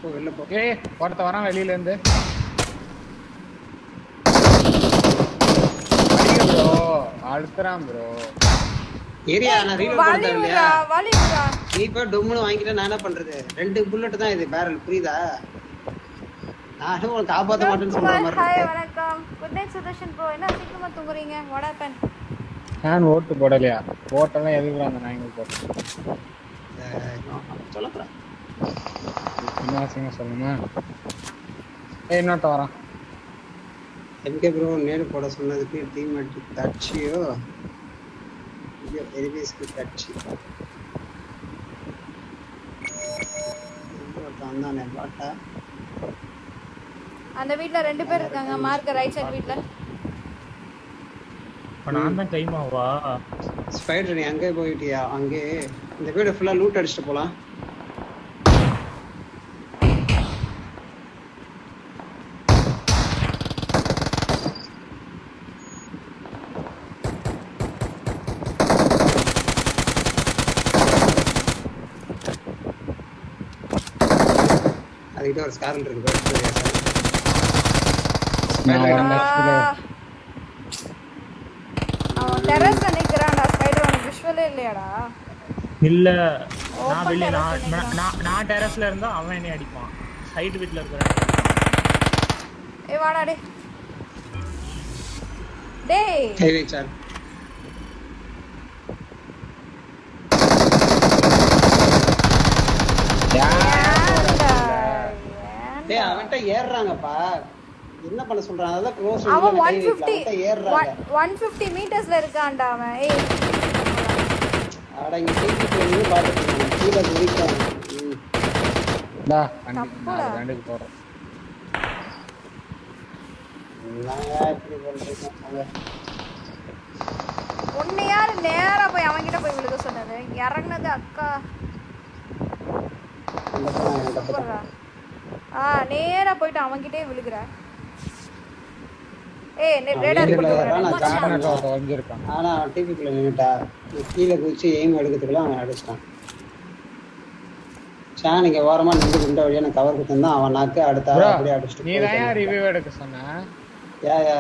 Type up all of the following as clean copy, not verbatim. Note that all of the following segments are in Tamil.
போ வெளில போ. ஏய் ஒருத்த வரான் வெளியில இருந்து. ப்ரோ அழுத்துறான் ப்ரோ. ஏரியா நான் ரீலோட் பண்ணல இல்லையா? வாலிடா. நீ போய் டொம்முன்னு வாங்கிட்ட நான் என்ன பண்றது? 2 புல்லட் தான் இது பேரல் புரியுதா? நானும் உனக்கு காப்பாத்த மாட்டேன்னு சொல்ற மாதிரி ஹாய் இருக்கு. வணக்கம். Good night Sudarshan bro. என்ன சீக்கிரமா தூங்குறீங்க? What happen? நான் ஓட்டு போடலையா? போட்டலாம் எதுக்கு அந்த நாய்ங்க போட்டு. சொல்லப்படா. என்ன ஆசைங்க சொல்லுங்க. ஏய் இன்னொருத்த வரான். எம்கே ப்ரோ நேரு போட சொன்னதுக்கு டீம்மேட் தட்சியோ ஐயோ எரிவேஸ்க்கு தட்சி வந்தானே பாட்டா. அந்த வீட்ல 2 பேர் இருக்காங்க. மார்க் ரைட் சைடு வீட்ல. இப்ப நான் தான் கைமாவா? ஸ்பைடர் நீ அங்கே போயிட்டியா? அங்கே இந்த வீடு ஃபுல்லா லூட் அடிச்சிட்டு போலாம். அதுக்கிட்ட ஒரு ஸ்காரல் இருக்கு. அவன் டெரஸ்ல நிக்கறான்டா. ஸ்பைடர் உனக்கு விஷுவலே இல்லையாடா? இல்ல நான் வெளிய நான் டெரஸ்ல இருந்தா அவன் என்னை அடிப்பான். சைடு வீட்ல இருக்கறான். ஏய் வாடா டேய். டேய் ஹெவி சார். டேய் அவன்ட்ட ஏறறாங்கப்பா. என்ன பண்ண சொல்றான்? அத க்ளோஸ் அவன் பண்ணி ஏறறாங்க. 150 மீட்டர்ஸ்ல இருக்கான்டா அவன். ஏய் அட இங்க டீக்கு நின்னு பாத்துட்டு இருக்கான். கீழ குதிச்சான். டா கண்டிக்கு போறோம். நான் இப்படி பண்றேன். ஒண்ணு யார் நேரா போய் அவன்கிட்ட போய் விழுக சொன்னது? இறங்குனது அக்கா. நேரா போயிட்டு அவன்கிட்டே விழுகுற. ஏய் நீ ரேடார் போட்டு வந்திருக்கான். ஆனா அவன் டிவிக்குள்ள நின்னுட்டா. கீழ குதிச்சு எய்ம் எடுக்கிறதுக்குள்ள அவன் அடிச்சான். சான் இங்க ஓரமா நின்று குண்ட வழியா நான் கவர் கொடுத்தா அவன் நாக்கு அடுத்த அப்படியே அடிச்சிட்டு. நீ தான் ரிவ்யூ எடுக்க சொன்ன.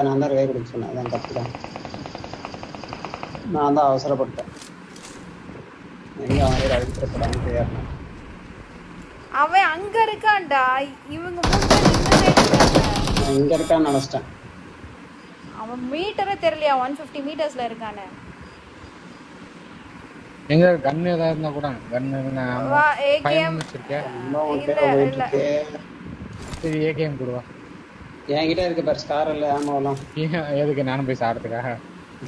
நான் தான் ரிவ்யூ எடுக்க சொன்னேன். அதான் தப்பு தான். நான் தான் அவசரப்பட்டேன். எங்க அவன் அடிச்சிட்டு போறான்னு தெரியாது. அவன் அங்க இருக்கான்டா. இவங்க மூணு இங்க இருக்கான்னு நினைச்சிட்டேன். அவன் மீட்டரே தெரியலையா? 150 மீட்டர்ஸ்ல இருக்கானே. எங்க கன் ஏதாவது இருந்தா கூட கன் இருந்தா வா ஏகேஎம் வச்சிருக்கேன். இல்ல சரி ஏகேஎம் கொடுவா. என்கிட்ட இருக்கு பார் ஸ்கார் இல்ல ஆமாலாம். எதுக்கு நானும் போய் சாப்பிடுறதுக்காக?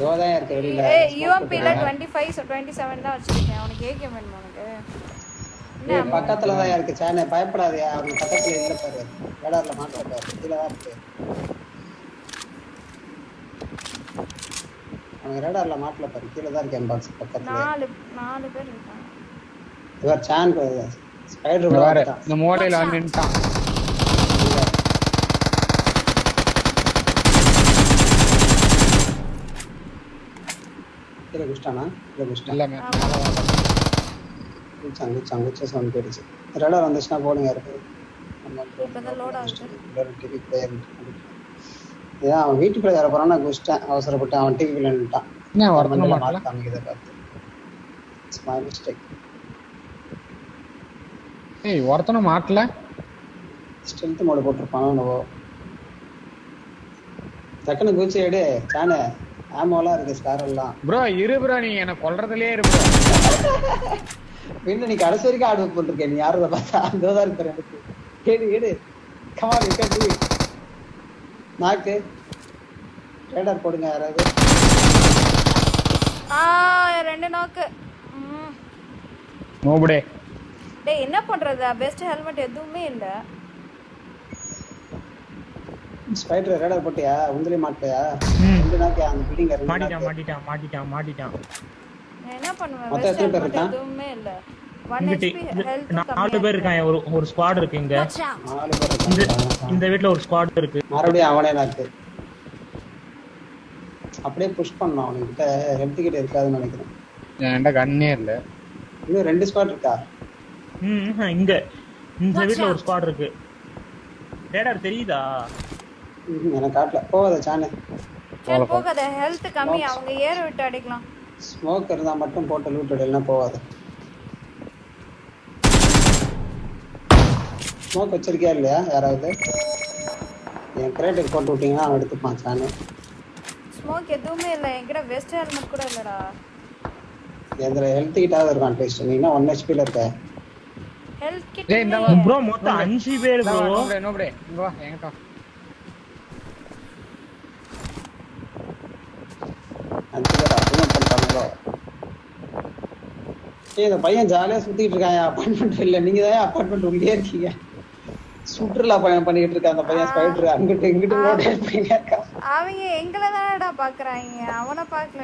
தோதான் இருக்கு வெளியில. ஏய் யூஎம்பில 25 27 தான் வச்சிருக்கேன். உனக்கு ஏகேஎம் வேணுமா உனக்கு? ஏய் பக்கத்துல தான் இருக்கு சானே. பயப்படாதே. அவங்க பக்கத்துல இல்ல பாரு. ரேடார்ல மாட்டற பாரு. கீழ தான் இருக்கு. அவங்க ரேடார்ல மாட்டல பாரு. கீழ தான் இருக்கு பாக்ஸ் பக்கத்துல. 4 பேர் இருக்காங்க. இவர் சான் ஸ்பைடர் வர இந்த மோடைல நின்னுட்டான். கீழ குஸ்டானா? கீழ குஸ்டா. இல்லங்க. சங்குச்ச சவுண்ட் கேட்டுச்சு. ரேடார் வந்துச்சுனா போடுங்க இருக்கு. இப்பதான் லோட் ஆகுது. TV player. ஏன் அவன் வீட்டுக்குள்ள ஏற போறான். நான் குஸ்டேன் அவசரப்பட்டு அவன் டிவிக்குள்ள நின்னுட்டான். என்ன வரணும் மாட்டல காமிக்குத பார்த்து. It's my mistake. ஏய் ஒருத்தன மாட்டல. ஸ்ட்ரென்த் மோட் போட்டுருப்பானோ என்னவோ. டக்குனு குச்சி எடு சானே. ஆமோலாம் இருக்கு ஸ்கார் எல்லாம். ப்ரோ இரு ப்ரோ நீ என்ன கொல்றதுலயே இரு ப்ரோ. பின்ன நீ கடைசி வரைக்கும் ஆர்டர் போட்டுருக்க. நீ யாரத பார்த்தா அங்கதான் இருக்க. எனக்கு எடு come on you can to it. நாக்கு ரேடார் போடுங்க யாராவது. ரெண்டு நாக்கு. நோபடே. டேய் என்ன பண்றது? பெஸ்ட் ஹெல்மெட் எதுவுமே இல்ல. ஸ்பைடர் ரேடார் போட்டியா? உங்களே மாட்டியா? ரெண்டு நாக்கு அந்த பில்டிங்ல இருந்து மாட்டிட்டான். என்ன பண்ணுவேன்? மொத்தம் எத்தனை பேர் இருக்காங்க? எதுவுமே இல்ல. 1 HP ஹெல்த் 4 பேர் இருக்காங்க. ஒரு ஸ்குவாட் இருக்கு இங்க. 4 பேர் இருக்காங்க. இந்த வீட்ல ஒரு ஸ்குவாட் இருக்கு. மறுபடியும் அவனே நாக்கு. அப்படியே புஷ் பண்ணனும். அவன்கிட்ட ஹெல்த் கிட்ட இருக்காதுன்னு நினைக்கிறேன். என்கிட்ட கன்னே இல்ல. இன்னும் 2 ஸ்குவாட் இருக்கா? இங்க இந்த வீட்ல ஒரு ஸ்குவாட் இருக்கு. ரேடார் தெரியுதா? எனக்கு காட்டல. போகாத சானு. சரி போகாத, ஹெல்த் கம்மி, அவங்க ஏற விட்டு அடிக்கலாம். ஸ்மோக் இருந்தா மட்டும் போட்டு லூட் அடிக்கலாம், போகாத. ஸ்மோக் வச்சிருக்கியா இல்லையா யாராவது? என் கிரேட்டுக்கு போட்டு விட்டீங்கன்னா அவன் எடுத்துப்பான் சானு. ஸ்மோக் எதுவுமே இல்லை என்கிட்ட, வெஸ்ட் ஹெல்மெட் கூட இல்லடா. எதுல ஹெல்த் கிட்டாவது இருக்கும் அட்லீஸ்ட். நீ என்ன 1 HP இருக்க? ஹெல்த் கிட் டேய் இந்த ப்ரோ மொத்தம் 5 பேர் ப்ரோ. நோப்டே இங்க வா என்கிட்ட. இந்த பையன் ஜாலியா சுத்திட்டு இருக்கான். அப்பார்ட்மெண்ட் இல்ல, நீங்க தான் அப்பார்ட்மெண்ட் உள்ளே இருக்கீங்க. சுற்றுலா பயணம் பண்ணிட்டு இருக்க அந்த பையன் ஸ்பைடர் அங்கிட்டு இங்கிட்டு ரோட்டேட் பண்ணிட்டு இருக்கான். அவங்க எங்களை தானடா பாக்குறாங்க, அவனை பாக்கல.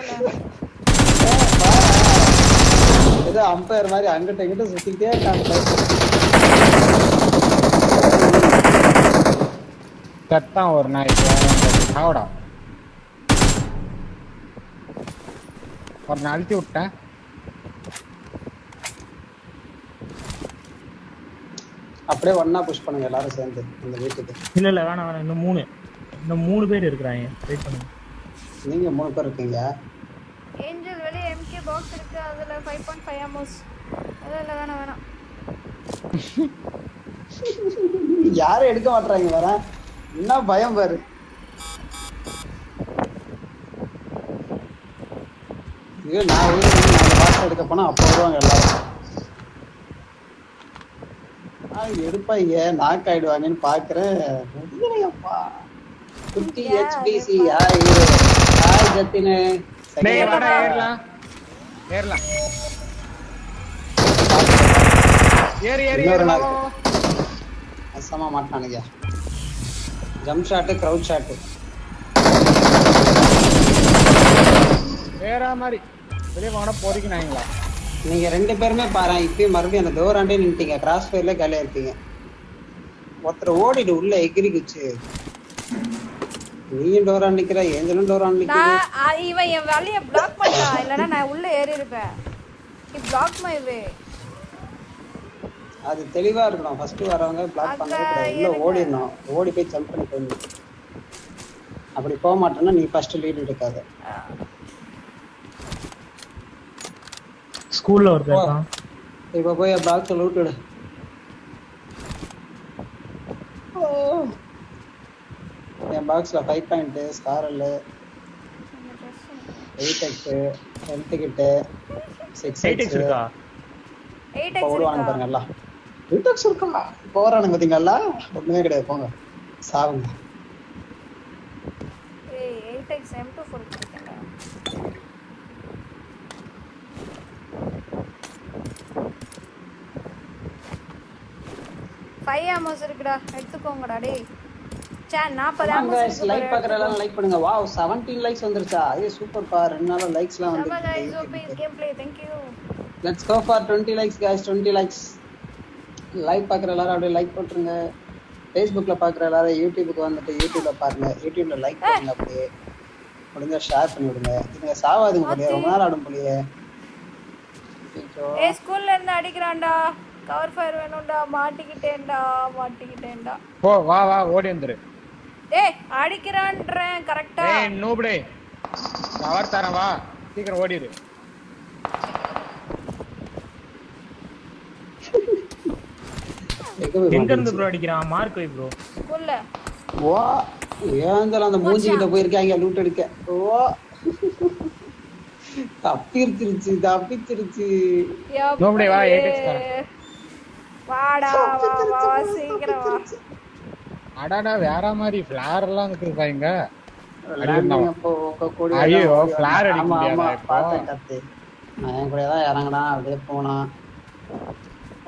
ஏதோ அம்பையர் மாதிரி அங்கிட்ட இங்கிட்ட சுத்திட்டே இருக்காங்க. கத்தான் ஒரு நாய் ஆவடா. ஒரு நாள் அழுத்தி விட்டேன். அப்படியே ஒண்ணா புஷ் பண்ணுங்க எல்லாரும் சேர்ந்து இந்த வீட்டுக்கு. இல்ல வேணாம் வேணாம், இன்னும் 3 பேர் இருக்காங்க. வெயிட் பண்ணுங்க. நீங்க 3 பேர் இருக்கீங்க. ஏஞ்சல் வெளிய MK பாக்ஸ் இருக்கு, அதுல 5.5 அமோஸ். அதெல்லாம் வேணாம். யாரும் எடுக்க மாட்டறாங்க வேற. என்ன பயம் பாரு. இது நான் ஒரு பாக்ஸ் எடுக்க போனா அப்போ வருவாங்க எல்லாரும். எடுப்பாங்க நாக் ஆயிடுவாங்கன்னு பாக்குறேன். முடியலையப்பா. குட்டி HBC ஹாய் ஜத்தினே. ஏறலாம் ஏறி அசமா மாட்டானுங்க. Jump shot, crowd shot. வேற மாதிரி வெளியே வாங்க போறீங்கங்களா? நீங்க 2 பேருமே பாரு, இப்பயும் மறுபடியும் அந்த டோராண்டே நின்னுட்டீங்க. கிராஸ் ஃபயர்ல காலியா இருப்பீங்க. ஒருத்தர் ஓடிடு உள்ள எகிரி குச்சு. நீயும் டோராண்ட் நிக்கிற, ஏஞ்சலும் டோராண்ட் நிக்கிற. இவன் என் வழிய பிளாக் பண்ணான், இல்லனா நான் உள்ள ஏறி இருப்பேன். he blocked my way. அது தெளிவா இருக்கணும். ஃபர்ஸ்ட் வரவங்க பிளாக் பண்ணவே உள்ள ஓடிடணும். ஓடி போய் ஜம்ப் பண்ணி போயிடணும். அப்படி போக மாட்டேன்னா நீ ஃபர்ஸ்ட் லீட் எடுக்காத. ஸ்கூல்ல ஒருத்தன் இருக்கான். இப்போ போய் பாக்ஸ் லூட் எடு. என் பாக்ஸ்ல 5 point ஸ்காரல் 8x health kit 6x இருக்கா? 8x போடுவாங்க பாருங்க எல்லாம். 8x இருக்கா? போறானுங்க பாத்தீங்களா? ஒண்ணுமே கிடையாது, போங்க சாவுங்க. ஏய் 8x M24 இருக்கேன்டா. 5 அமோஸ் இருக்குடா, எடுத்துக்கோங்கடா டேய். சே 40 அமோஸ் லைக் பார்க்கறவங்க லைக் பண்ணுங்க. வாவ் 17 லைக்ஸ் வந்துருச்சா? ஏய் சூப்பர் பா. 2 நாளா லைக்ஸ்லாம் வந்துருச்சு. Bye guys, OP game play. Thank you. Let's go for 20 likes guys. 20 likes. Like பார்க்குற எல்லாரும் அப்படியே லைக் போட்டுருங்க. ஃபேஸ்புக்கில் பார்க்குற எல்லாரும் யூடியூபுக்கு வந்துட்டு யூடியூப்பில் பாருங்க. யூடியூப்பில் லைக் பண்ணுங்க. அப்படியே முடிஞ்சா ஷேர் பண்ணி விடுங்க. இதுங்க சாவாதுங்க போலியே, ரொம்ப நாள் ஆடும் போலியே. ஏய் ஸ்கூல்ல இருந்து அடிக்கிறான்டா. கவர் ஃபயர் வேணும்டா. மாட்டிக்கிட்டேன்டா. போ வா ஓடி வந்துரு. ஏய் அடிக்கிறான்றேன் கரெக்ட்டா? ஏய் நோபடே கவர் தரேன் வா, சீக்கிரம் ஓடிரு. எங்க இருந்து ப்ரோ அடிக்கிறான்? மார்க் வை ப்ரோ. ஸ்கூல்ல. வா ஏந்தல அந்த மூஞ்சி கிட்ட போயிருக்காங்க லூட் எடுக்க. ஓ தப்பிச்சிருச்சு. நோபடே வா 8x தரேன். வாடா வா சீக்கிரம் வா. அடடா வேற மாதிரி ஃபிளார் எல்லாம் இருக்குப்பா இங்க. ஐயோ ஃபிளார் அடிக்க முடியாதா இப்போ? நான் என் கூட தான் இறங்கடா அப்படியே போனா.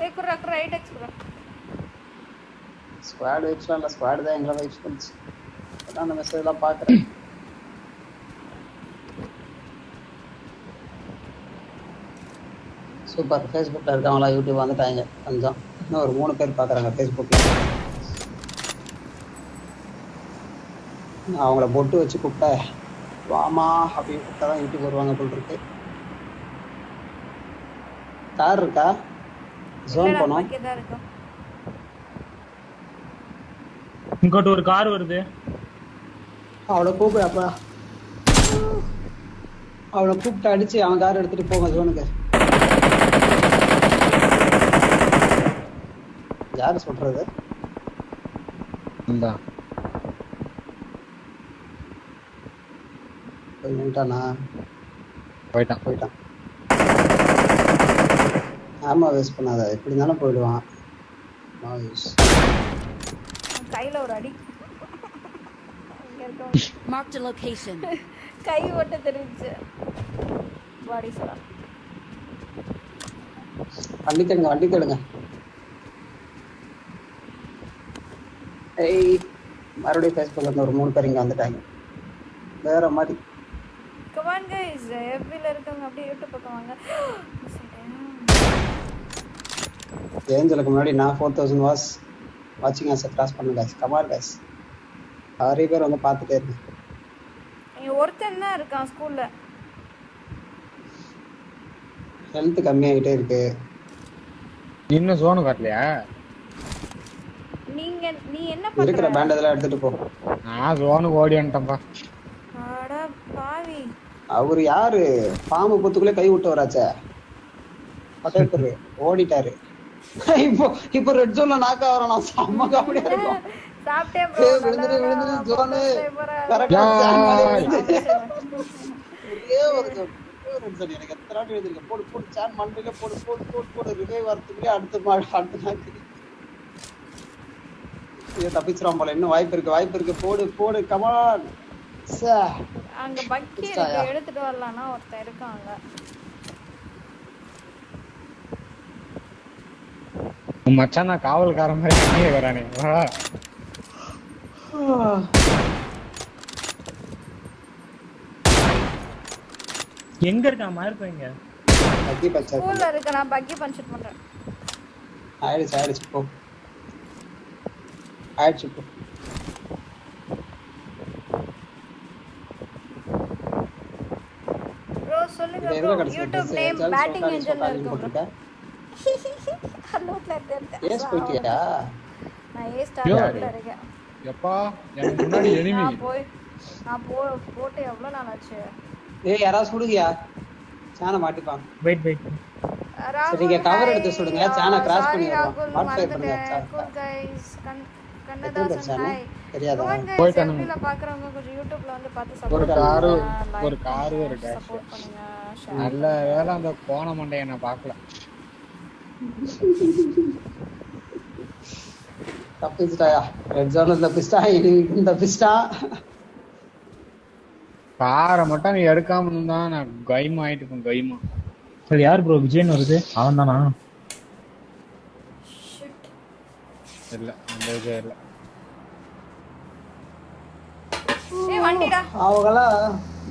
ஏய் குறா 8x குறா. ஸ்குவாட் வெயிட்ஸ்லாம் இல்ல, ஸ்குவாட் தான் எங்களை வெயிட்ஸ் பண்ணுச்சு. அதான் அந்த மெசேஜ்லாம் பார்க்குறேன். சூப்பர். ஃபேஸ்புக்கில் இருக்கவங்களா யூடியூப் வந்துட்டாங்க கொஞ்சம். இன்னும் ஒரு 3 பேர் பார்க்குறாங்க ஃபேஸ்புக்கில். அவங்கள பொட்டு வச்சு கூப்பிட்ட வாமா அப்படின்னு கூப்பிட்டா தான் யூடியூப் வருவாங்க போல் இருக்கு. கார் இருக்கா? ஜோன் போனோம். இங்கோட்டு ஒரு கார் வருது. அவளை கூப்பிடு அப்பா. அவளை கூப்பிட்டு அடிச்சு அவன் கார் எடுத்துட்டு போங்க ஜோனுக்கு. யாரு சொல்றது? இந்தா போயிட்டானா? போயிட்டான். ஆமா வேஸ்ட் பண்ணாத. இப்படி தானே போயிடுவான். கையில ஒரு அடி. Marked a location. கை ஓட்ட தெரிஞ்சு பாடி சொல்லா. வண்டி தேடுங்க. ஏய் மறுபடியும் ஃபேஸ்புக்ல இருந்து ஒரு 3 பேர் இங்க வந்துட்டாங்க. வேற மாதிரி. Come on guys, FB ல இருக்கவங்க அப்படியே யூடியூப் பக்கம் வாங்க. ஏஞ்சலுக்கு முன்னாடி நான் 4000 வாஸ் வாட்சிங் ஆஸ் கிராஸ் பண்ணுங்க guys. Come on guys. நிறைய பேர் வந்து பார்த்துட்டே இருக்கு. இங்க ஒருத்தன் தான் இருக்கான் ஸ்கூல்ல. ஹெல்த் கம்மியாயிட்டே இருக்கு. இன்னும் ஜோன் காட்டலையா? நீ என்ன பண்ற? இருக்கிற பேண்ட் இதெல்லாம் எடுத்துட்டு போ. நான் ஜோனுக்கு ஓடி வந்துட்டேன்ப்பா. அட பாவி. அவரு யாரு? பாம்பு புத்துக்குள்ளே கை விட்டு வராச்சே. பட்டேப்பரு ஓடிட்டாரு. இப்போ ரெட் ஜோன்ல நாக்க வரணும். செம்ம காமெடியா இருக்கும். சாப்பிட்டே ப்ரோ. விழுந்துரு ஜோனு. கரெக்ட்டா சான் மேல விழுந்து. ஒரே ஒரு ரெட் ஜோன் எனக்கு எத்தனை வாட்டி எழுதிருக்கேன். போடு சான் மண்டையில போடு ரிவைவ் வரதுக்குள்ளே அடுத்த நாக்கு. இதை தப்பிச்சிரும் போல. இன்னும் வாய்ப்பு இருக்கு. போடு கமான். அங்க பக்கி இருக்கு, எடுத்துட்டு வரலாம்னா ஒருத்தன் இருக்காங்க. மச்சான் நான் காவல்காரன் மாதிரி கண்ணியே வரானே. எங்க இருக்கா மார்பங்க? பக்கி பச்சை ஸ்கூல்ல இருக்கு. நான் பக்கி பஞ்ச் பண்றேன். ஆயிடுச்சு போ. ஆயிடுச்சு போ. ப்ரோ சொல்லுங்க ப்ரோ. யூடியூப் நேம் பேட்டிங் ஏஞ்சல்ல இருக்கு. ஹலோட்ல இருக்கு. ஏஸ் போயிட்டியா? நான் ஏ ஸ்டார்ல இருக்கேன். எப்பா எனக்கு முன்னாடி எனிமி. நான் போட்டு எவ்வளவு நாள் ஆச்சு? ஏய் யாராவது சுடுங்கயா. சான மாட்டிப்பான். வெயிட். சரி நீங்க கவர் எடுத்து சுடுங்க. சான கிராஸ் பண்ணிடுவோம். வாட் ஃபைட் பண்ணுங்க. Good guys. கண்ணதாசன் ஹாய். தெரியாதா? போய்ட்டானே. வீடியோல பாக்குறவங்க கொஞ்சம் யூடியூப்ல வந்து பார்த்து சப்போர்ட் ஒரு கார் ஒரு டேஷ். சப்போர்ட் பண்ணுங்க. நல்ல வேளை அந்த கோண மண்டைய நான் பார்க்கல. தப்பிச்சிட்டாயா? ரெட் ஜோன்ல தப்பிச்சிட்டா. காரை மட்டும் நீ எடுக்காம இருந்தா நான் கைமா ஆயிட்டு கைமா. சரி யார் ப்ரோ விஜயன் வருது? அவன் தானா? இல்ல அந்த இது இல்ல. ஏய் வண்டிடா. அவங்கலாம்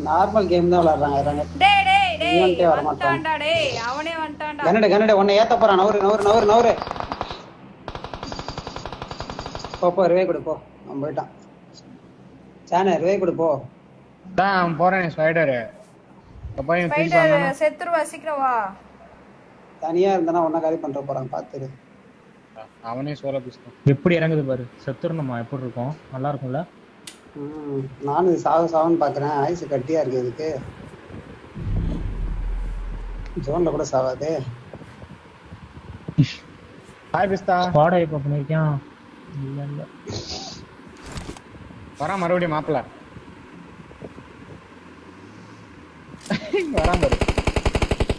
நார்மல் கேம் தான் விளையாடுறாங்க. டேய் வந்துட்டான்டா. டேய் அவனே வந்துட்டான்டா. கன்னட உன்னை ஏத்த போறான். நவரு. போ ரிவே கொடு போ. அவன் போயிட்டான். சான ரிவே கொடு போ. தான் போறேன் ஸ்பைடர். அப்பையும் ஃபீல் ஸ்பைடர் பண்ணா செத்துருவா சீக்கிரம் வா. தனியா இருந்தானா உன்ன காலி பண்ற போறான் பாத்துரு. அவனே சோலோ பிஸ்தான். எப்படி இறங்குது பாரு. செத்துறணுமா? எப்படி இருக்கும்? நல்லா இருக்கும்ல? நானும் சாவன்னு பாக்குறேன். ஐஸ் கட்டியா இருக்கு இதுக்கு. ஜோன்ல கூட சாவாதே. ஹாய் பிஸ்தா. ஸ்குவாட் இப்ப பண்ணிருக்கான். இல்ல வரா மறுபடியும் மாப்ள. வரான் பாரு.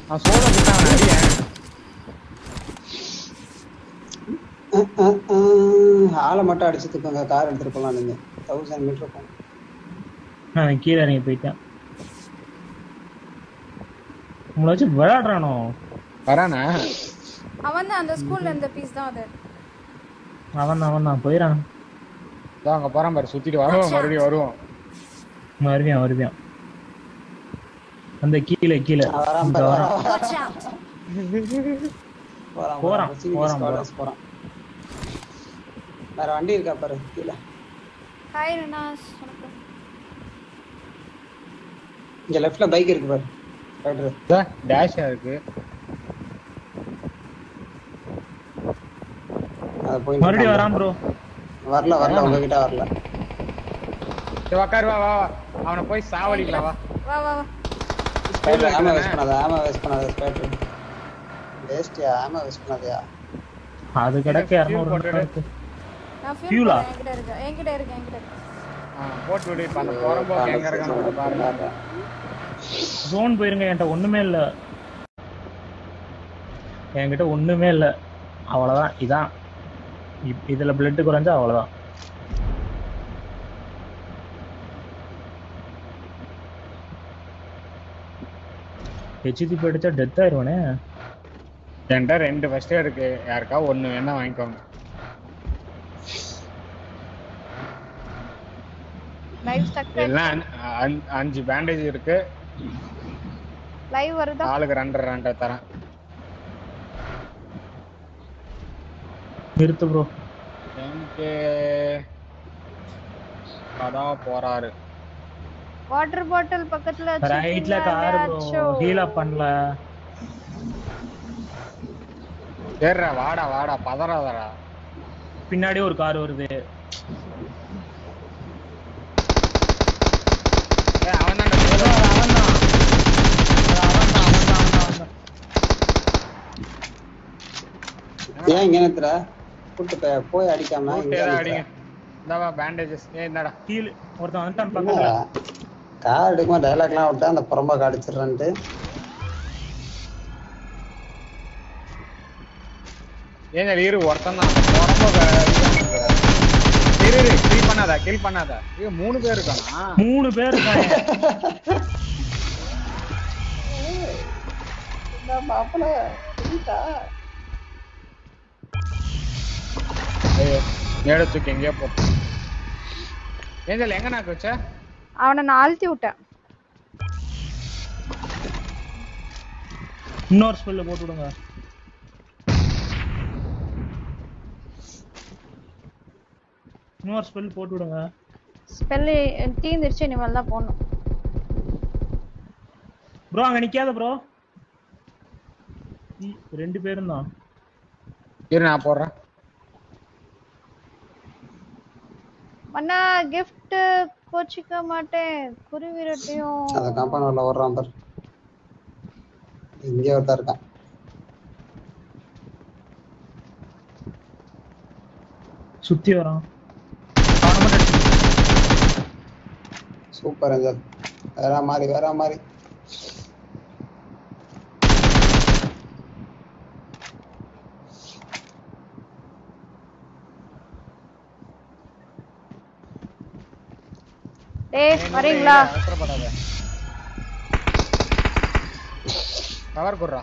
நான் சோலோ பிஸ்தான் அடியேன். ஆளை மட்டும் அடிச்சுட்டுக்கோங்க. கார் எடுத்துட்டு போலாம். நீங்க 1000 மீட்டர் போங்க. நான் கீழே இறங்கி போயிட்டேன். உங்களை வச்சு விளையாடுறானோ? வரானா? அவன் தான் அந்த ஸ்கூல்ல இருந்த பீஸ் தான் அது. அவன் தான் போயிடான். அங்க போறான் பாரு. சுத்திட்டு வருவோம். மறுபடியும் வருவியான். அந்த கீழே வரான். போறான். வேற வண்டி இருக்கா பாரு கீழே. ஹாய் ரனாஸ். இங்க லெஃப்ட்ல பைக் இருக்கு பாரு. ஸ்பைடர் டேஷ் இருக்கு. அத போய் மறுபடியும் வரான் ப்ரோ. வரல உங்ககிட்ட வரல. சரி உட்காரு வா வா அவனை போய் சாவடிக்கலாம் வா. வா வா வா. ஸ்பைடர் ஆமா வேஸ்ட் பண்ணாத ஸ்பைடர். வேஸ்ட்யா ஆமா வேஸ்ட் பண்ணாதயா. அது கிடக்கு 200 இருக்கு. நான் Fuel ஆ? என்கிட்ட இருக்கு. போட்டு விடு இப்ப அந்த போறம்போக்கு எங்க இருக்கான்னு பாருங்க. ஜோன் போயிருங்க என்கிட்ட ஒண்ணுமே இல்ல. என்கிட்ட ஒண்ணுமே இல்ல. அவ்வளவுதான் இதான். இதுல பிளட் குறைஞ்சா அவ்வளவுதான். ஹெச்டி போயிடுச்சா டெத் ஆயிருவானே. என்கிட்ட 2 ஃபர்ஸ்ட் இருக்கு. யாருக்கா ஒண்ணு வேணா வாங்கிக்கோங்க. லைவ் ஸ்டக் எல்லாம் 5 பேண்டேஜ் இருக்கு. லைவ் வருதா? ஆளுக்கு 2 தரேன். நிறுத்து ப்ரோ. எனக்கு அதான் போறாரு. வாட்டர் பாட்டில் பக்கத்துல ரைட்ல கார் ப்ரோ ஹீல் அப் பண்ணல. ஏறா வாடா பதறாதடா. பின்னாடி ஒரு கார் வருது. அவன் தான் ஏன் இங்க நிறுத்துற? கூட்டு போய் அடிக்காம அடிங்க. இந்தவா பேண்டேஜஸ். என்னடா ஹீல் ஒருத்தன் வந்துட்டான் பக்கத்துல. கார் எடுக்குமா டயலாக்லாம் விட்டா அந்த புறம்பாக்க அடிச்சிடுறேன்ட்டு. ஏங்க இரு ஒருத்தன் தான் புறம்போக்க கில் பண்ணாத. இது 3 பேர் இருக்கானா? 3 பேர் இருக்காங்க. மாப்பிள நேரத்துக்கு எங்கேயோ போட்டு ஏஞ்சல் எங்க நாக்கு வச்ச? அவனை நான் அழுத்தி விட்டேன். இன்னொரு ஸ்பெல்ல போட்டு விடுங்க. இன்னொரு ஸ்பெல் போட்டு விடுங்க. ஸ்பெல் தீந்துருச்சு, இனிமேல் தான் போடணும். ப்ரோ அங்க நிக்காத ப்ரோ. 2 பேரும் தான். இரு நான் போடுறேன். அண்ணா gift கோச்சிக்க மாட்டேன். குருவி ரொட்டியும் அந்த காம்பவுண்ட்ல ஓடுறான் பாரு. இங்கே ஒருத்தன் இருக்கான். சுத்தி வரான். Super angel. வேற மாதிரி டேய் வரீங்களா? அவசரப்படாத. கவர் குறா.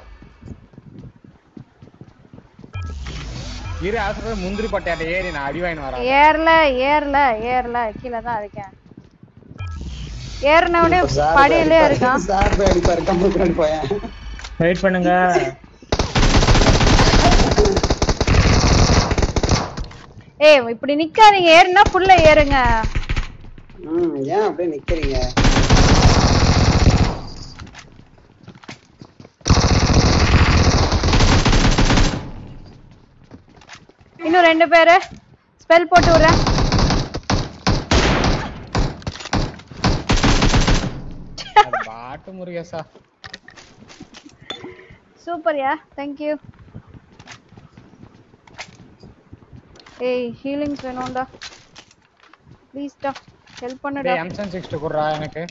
இரு ஆசை முந்திரி பட்டையாட்ட ஏறி நான் அடி வாங்கிட்டு வரேன். ஏறல கீழே தான் இருக்கேன். ஏறினவனே படியிலே இருக்கான். சார் போய் அடிப்பாரு. கம்பெனி போயேன். வெயிட் பண்ணுங்க. ஏய் இப்படி நிக்காதீங்க. ஏறுனா ஃபுல்லா ஏறுங்க. ஏன் அப்படியே நிக்கிறீங்க? இன்னும் 2 பேரு. ஸ்பெல் போட்டு விடுறேன். பாட்டு முருகேசா. சூப்பர்யா, thank you. ஏய் ஹீலிங்ஸ் வேணும்டா. ப்ளீஸ் டா ஹெல்ப் பண்ணுடா. டேய் M762 குறா எனக்கு.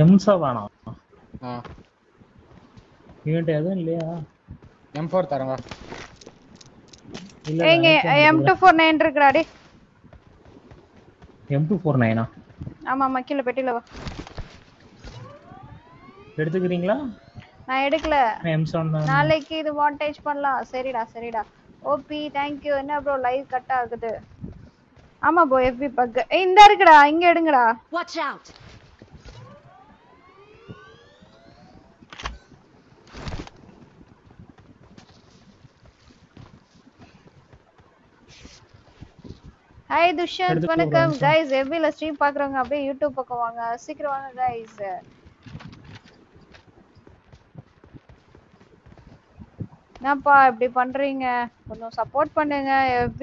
M7 வேணாம். இவன்ட்ட எதுவும் இல்லையா? M4 தரேன் வா. இல்ல ஏங்க M249 இருக்குடா. M249 ஆமா கீழ பெட்டில வா. எடுத்துக்கிறீங்களா? நான் எடுக்கல. M7 நாளைக்கு இது வாண்டேஜ் பண்ணலாம். சரிடா. ஓபி thank you. என்ன bro லைவ் கட் ஆகுது? ஆமா bro FB பக். இந்த இருக்குடா, இங்க எடுங்கடா. Watch out. ஹாய் துஷ்யந்த், வணக்கம் गाइस. FBல ஸ்ட்ரீம் பார்க்கறவங்க அப்படியே YouTube பக்கம் வாங்க. சீக்கிரம் வாங்க गाइस. என்னப்பா இப்படி பண்றீங்க? கொஞ்சம் சப்போர்ட் பண்ணுங்க. FB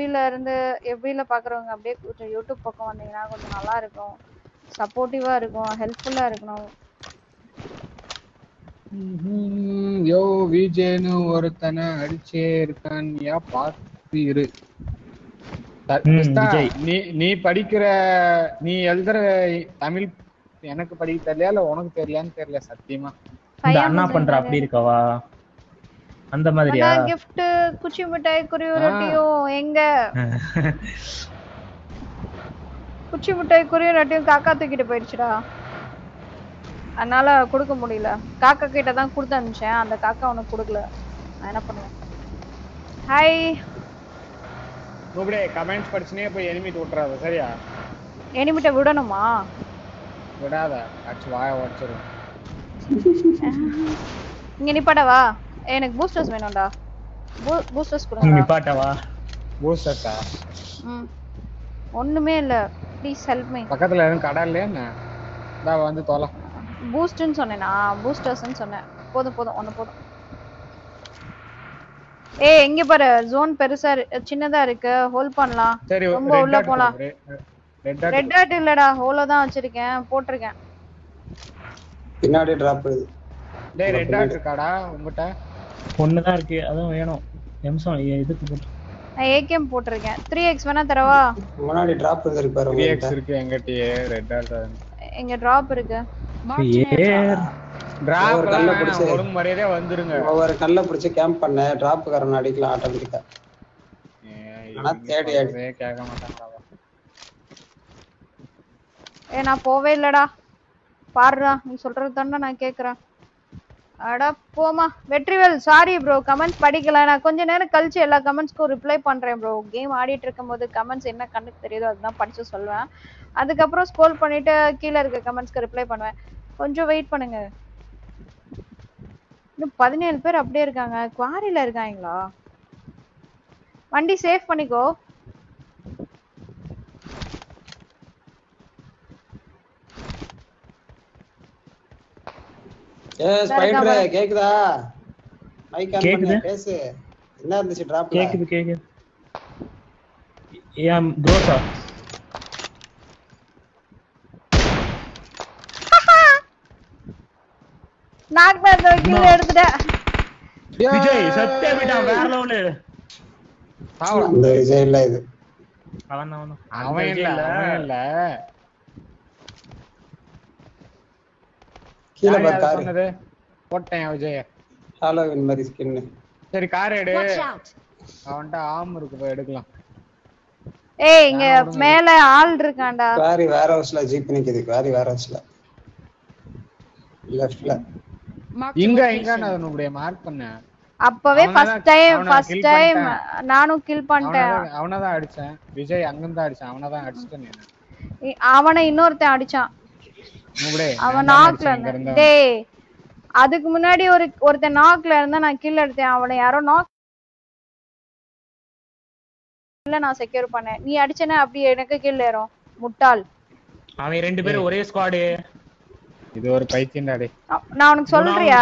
ல பாக்குறவங்க அப்படியே கொஞ்சம் யூடியூப் பக்கம் வந்தீங்கன்னா கொஞ்சம் நல்லா இருக்கும். சப்போர்ட்டிவா இருக்கும், ஹெல்ப்ஃபுல்லா இருக்கணும். யோ விஜேன்னு ஒருத்தனை அடிச்சே இருக்கான் யா பார்த்து இரு. விஜய் நீ படிக்கிற நீ எழுதுற தமிழ் எனக்கு படிக்க தெரியல இல்ல உனக்கு தெரியலன்னு தெரியல சத்தியமா. இந்த அண்ணா பண்ற அப்படி இருக்கவா அந்த மாதிரியா? gift குச்சி மிட்டாய் குருவி ரொட்டியும் எங்க? குச்சி மிட்டாய் குருவி ரொட்டியும் காக்கா தூக்கிட்டு போயிடுச்சுடா. அதனால கொடுக்க முடியல. காக்கா கிட்ட தான் கொடுத்து அனுப்பிச்சேன். அந்த காக்கா உனக்கு கொடுக்கல. நான் என்ன பண்ணுவேன்? ஹாய் நோபடே கமெண்ட்ஸ் படிச்சுனே போய் எனிமிட் விட்டுறாத சரியா? எனிமிட்ட விடணுமா? விடாத அடிச்சு வாய உடைச்சிரு. இங்க நிப்பாட்டவா? எனக்கு பூஸ்டர்ஸ் வேணும்டா. பூஸ்டர்ஸ் கொடுங்க. நிப்பாட்டவா? பூஸ்டர்ஸா? ஒண்ணுமே இல்ல. Please help me. பக்கத்துல எதுவும் கடை இல்லையா என்ன? டா வந்து தோல. பூஸ்ட்னு சொன்னேனா? பூஸ்டர்ஸ்னு சொன்னேன். போதும் ஒன்னு போதும். ஏய் எங்க பாரு ஜோன் பெருசா சின்னதா இருக்கு. ஹோல்ட் பண்ணலாம். சரி ரொம்ப உள்ள போலாம். ரெட் டாட் இல்லடா. ஹோலோ தான் வச்சிருக்கேன். போட்டுருக்கேன். பின்னாடி டிராப் இது. டேய் ரெட் டாட் இருக்காடா உங்கட்ட? ஒன்னு தான் இருக்கு. அதுவும் வேணும். எம்சம் இதுக்கு போட்டு. நான் ஏகேம் போட்டுருக்கேன். 3x வேணா தரவா? முன்னாடி டிராப் இருக்கு பாரு. 3x இருக்கு எங்கட்டயே ரெட் டாட். எங்க டிராப் இருக்கு. டிராப் கல்ல பிடிச்சு ஒரு மரியாதையா வந்துருங்க. ஒவ்வொரு கல்ல பிடிச்சு கேம்ப் பண்ண டிராப் கரன அடிக்கலாம் ஆட்டோமேட்டிக்கா. ஆனா தேடி கேட்க மாட்டாங்கடா. நான் போவே இல்லடா. பாருடா நீ சொல்றது தானே நான் கேக்குறேன். அட போமா. வெற்றிவேல் சாரி ப்ரோ கமெண்ட்ஸ் படிக்கல. நான் கொஞ்ச நேரம் கழிச்சு எல்லா கமெண்ட்ஸ்க்கும் ரிப்ளை பண்றேன் ப்ரோ. கேம் ஆடிட்டு இருக்கும்போது கமெண்ட்ஸ் என்ன கண்ணுக்கு தெரியுதோ அதுதான் படிச்சு சொல்லுவேன். அதுக்கப்புறம் ஸ்க்ரோல் பண்ணிட்டு கீழே இருக்க கமெண்ட்ஸ்க்கு ரிப்ளை பண்ணுவேன். கொஞ்சம் வெயிட் பண்ணுங்க. இன்னும் 17 பேர் அப்படியே இருக்காங்க. குவாரியில இருக்காங்களா? வண்டி சேவ் பண்ணிக்கோ. ஸ்பைடர் கேக்குதா? மைக் ஆன் பண்ணு பேசு. என்ன இருந்துச்சு டிராப்ல? கேக்குது. ஏன் ப்ரோஸா? நாக் பேக் கீழ எடுத்துட்ட. விஜய் சத்திய விட்டா வேற லெவல். அந்த விஜய் இல்ல இது. அவன் இல்ல. கீழ பாரு சொன்னது போட்டேன் விஜய். ஹாலோவின் மாதிரி ஸ்கின். சரி கார் எடு. அவன்ட்ட ஆம் இருக்கு போய் எடுக்கலாம். ஏய் இங்க மேல ஆள் இருக்கான்டா. குவாரி வேர் ஹவுஸ்ல ஜீப் நிக்குது. குவாரி வேர் ஹவுஸ்ல லெஃப்ட்ல. இங்க நான் உன்னுடைய மார்க் பண்ணேன். அப்பவே ஃபர்ஸ்ட் டைம் நானும் கில் பண்ணிட்டேன். அவன தான் அடிச்சேன். விஜய் அங்க தான் அடிச்சான். அவன தான் அடிச்சிட்டேன் நீ. அவனை இன்னொருத்தன் அடிச்சான். அவன் நாக்ல இருந்தான். டேய் அதுக்கு முன்னாடி ஒருத்தன் நாக்ல இருந்தா நான் கில் எடுத்தேன். அவனை யாரோ நாக் இல்ல நான் செக்யூர் பண்ணேன். நீ அடிச்சனே அப்படியே எனக்கு கில் ஏறும். முட்டாள். அவன் ரெண்டு பேரும் ஒரே ஸ்குவாட். இது ஒரு பைத்தியம்டா டேய். நான் உனக்கு சொல்றியா?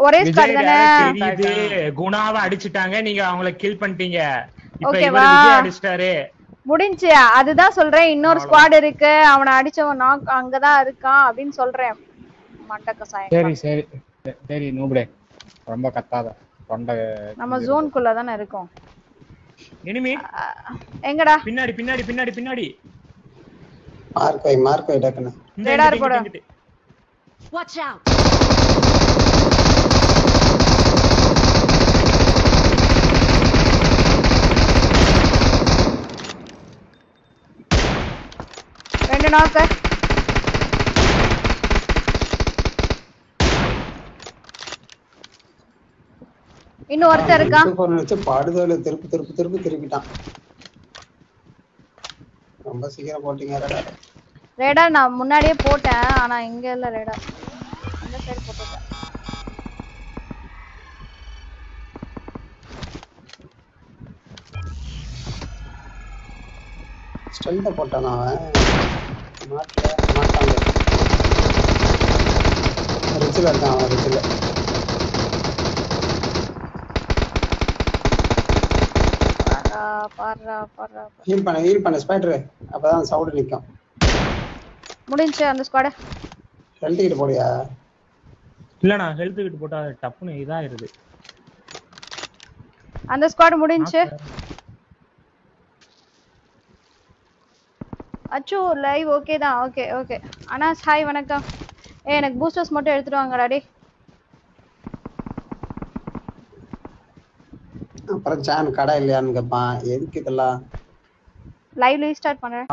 ஒரே ஸ்குவாட் தானே. இது குணாவை அடிச்சிட்டாங்க. நீங்க அவங்கள கில் பண்ணிட்டீங்க. இப்போ இவரு விஜய் அடிச்சிட்டாரு. முடிஞ்சு. அதுதான் சொல்றேன். இன்னொரு ஸ்குவாட் இருக்கு. அவனை அடிச்சவன் நாக் அங்கதான் இருக்கான் அப்படின்னு சொல்றேன். மண்டக்க சாயம். சரி நூபடே ரொம்ப கத்தாத. தொண்டை நம்ம ஜோன்குள்ள தான இருக்கோம். எனிமி எங்கடா? பின்னாடி மார்க் வை டக்கன. ரேடார் போடு. Watch out. ரெண்டு நாக்கு. இன்னும் ஒருத்தர் இருக்கான். பாடுதோல திருப்பிட்டான். ரொம்ப சீக்கிரம் போட்டீங்க ரேடார். ரேடார் நான் முன்னாடியே போட்டேன். ஆனா இங்க இல்ல ரேடார். அந்த சைடு போட்டுட்டேன். ஸ்டெல்த போட்டானா அவன்? மாட்டாங்க. ரிச்சில இருக்கான் அவன். ரிச்சில பாறா ஹீல் பண்ண ஸ்பைடர் அப்பதான் சவுண்ட் நிக்கும். முடிஞ்சு அந்த ஸ்குவாட். ஹெல்த் கிட்ட போடியா? இல்லண்ணா ஹெல்த் கிட்ட போட்டா டப்புன்னு இதாயிருது. அந்த ஸ்குவாட் முடிஞ்சு. அச்சோ லைவ் ஓகே தான். ஓகே அனாஸ் ஹாய் வணக்கம். எனக்கு பூஸ்டர்ஸ் மட்டும் எடுத்துட்டு வாங்கடா டேய். அப்புறம் ஜான் கடை இல்லையான்னு கேட்பான். எதுக்கு இதெல்லாம்? லைவ் ரீஸ்டார்ட் பண்றேன்.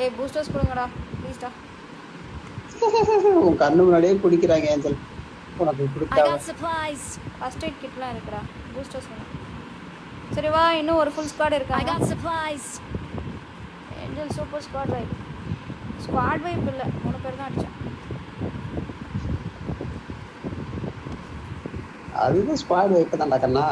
ஏய் பூஸ்டர்ஸ் கொடுங்கடா ப்ளீஸ்டா. உன் கண்ணு முன்னாடியே குடிக்கிறாங்க ஏஞ்சல். உனக்கு I கொடுக்காம got supplies. ஃபர்ஸ்ட் எய்ட் கிட்லாம் இருக்குடா. பூஸ்டர்ஸ் வேணும். சரி வா இன்னும் ஒரு ஃபுல் ஸ்குவாட் I இருக்காங்க. got supplies. Angel super squad vibe. Squad vibe இல்ல 3 பேர் தான் அடிச்சோம். அதுவும் ஸ்குவாட் வைப்பு தான்டா கண்ணா.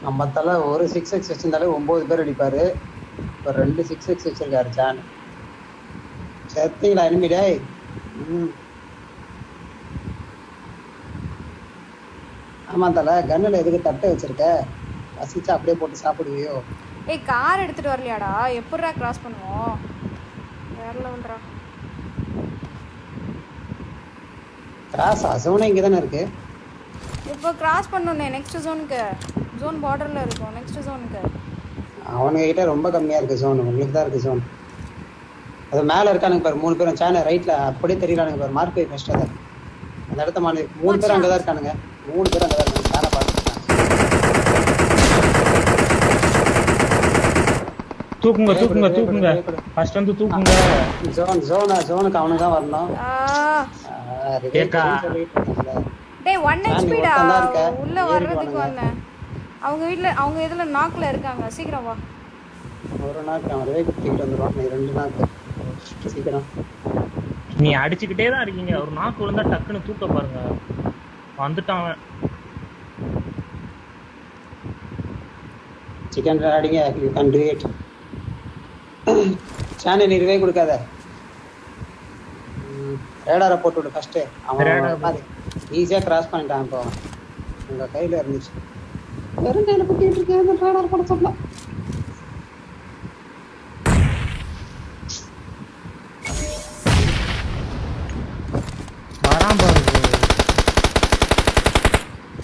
நம்ம தலை ஒரு 6x வச்சிருந்தாலே 9 பேர் அடிப்பாரு. இப்போ 2 6x வச்சிருக்காரு ஜான். செத்தீங்களா எனிமி டேய். ஆமா தலை கண்ணுல எதுக்கு தட்டை வச்சிருக்க? பசிச்சா அப்படியே போட்டு சாப்பிடுவியோ? ஏய் கார் எடுத்துட்டு வரலையாடா? எப்படிடா கிராஸ் பண்ணுவோம்? வேற லெவல்டா. கிராஸ் அசோனே இங்க தானே இருக்கு. இப்போ கிராஸ் பண்ணனும் நெக்ஸ்ட் ஜோனுக்கு. ஜோன் பார்டர்ல இருக்கும் நெக்ஸ்ட் ஜோனுக்கு. அவனுங்க கிட்ட ரொம்ப கம்மியா இருக்கு ஜோன். உங்களுக்கு தான் இருக்கு ஜோன். அது மேல இருக்கானுங்க பாரு 3 பேரும் சேனல் ரைட்ல அப்படியே தெரியறானுங்க பாரு மார்க் போய் ஃபர்ஸ்ட் அத. அந்த இடத்த மானே 3 பேர் அங்க தான் இருக்கானுங்க. 3 பேர் அங்க தான் இருக்காங்க. சேனல் பாருங்க. தூக்குங்க ஃபர்ஸ்ட் வந்து தூக்குங்க. ஜோனுக்கு அவனுக்கு தான் வரணும். ஏக்கா டேய் 1 HP டா. உள்ள வர்றதுக்கு வந்தேன். அவங்க இதுல நாக்ல இருக்காங்க. சீக்கிரம் வா. ஒரு நாக்கு அவன் ரிவே குத்திட்டு வந்துருவான். 2 நாக்கு. சீக்கிரம். நீ அடிச்சுக்கிட்டே தான் இருக்கீங்க. ஒரு நாக்கு விழுந்தா டக்குன்னு தூக்க பாருங்க. வந்துட்டான் அவன். சிக்கன் அடிங்க. You can to it. Channel நீ ரிவே கொடுக்காத. ரேடாரை போட்டு விடு ஃபர்ஸ்ட். அவன் ஈஸியா கிராஸ் பண்ணிட்டான். இப்போ உங்க கையில இருந்துச்சு. வெறும் கையில குத்திட்டு இருக்கேன். அந்த ரேடார் போட சொல்லலாம். வரான் பாருங்க.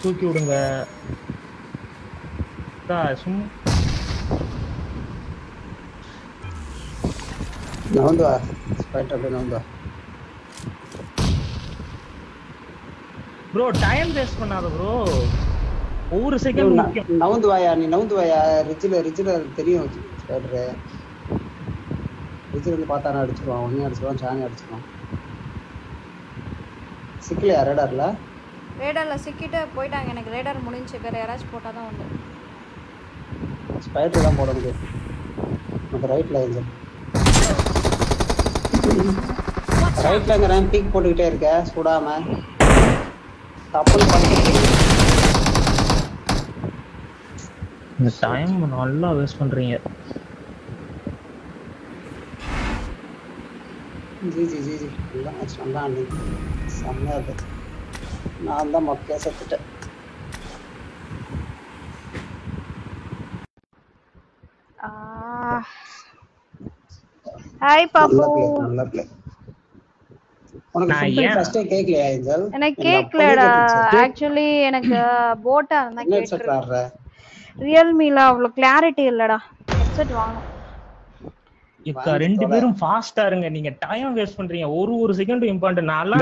தூக்கி விடுங்க. நவுந்து வா. ஸ்பைட் அப்படியே நவுந்து வா. ப்ரோ டைம் வேஸ்ட் பண்ணாத ப்ரோ. ஒவ்வொரு செகண்ட் முக்கியம். நவுந்து வாயா. நீ நவுந்து வாயா. ரிஜில தெரியும் ஸ்பைடர். ரிஜில இருந்து பார்த்தானே அடிச்சிருவான். ஒண்ணே அடிச்சிருவான். சாணி அடிச்சிருவான். சிக்கலையா ரேடார்ல? ரேடார்ல சிக்கிட்டு போயிட்டாங்க. எனக்கு ரேடார் முடிஞ்சு வேற யாராச்சும் போட்டா தான் உண்டு. ஸ்பைடர் தான் போட முடியும். நமக்கு ரைட்ல இருந்து ரைட்ல இருந்து ரேம் பீக் போட்டுக்கிட்டே இருக்க சுடாம. தப்புன்னு பண்ணிட்டு இந்த டைம் நல்லா வேஸ்ட் பண்றீங்க. ஜி நல்லா மேட்ச் நல்லா ஆடுங்க. செம்மையா இருக்கு. நான் தான் மொக்கையா செத்துட்டேன். ஹாய் பாப்பு. நல்ல ப்ளே. உனக்கு ஃபுட் ஃபர்ஸ்டே கேக்கலையா ஏஞ்சல்? எனக்கு கேக்கலடா. ஆக்சுவலி எனக்கு போட்டா இருந்தா கேக்குறேன். ரியல்மில அவ்வளவு கிளாரிட்டி இல்லடா. ஹெட்செட் வாங்க. இக்க 2 பேரும் ஃபாஸ்டா இருங்க. நீங்க டைம் வேஸ்ட் பண்றீங்க. ஒரு செகண்ட் இம்பார்ட்டன்ட். நல்லா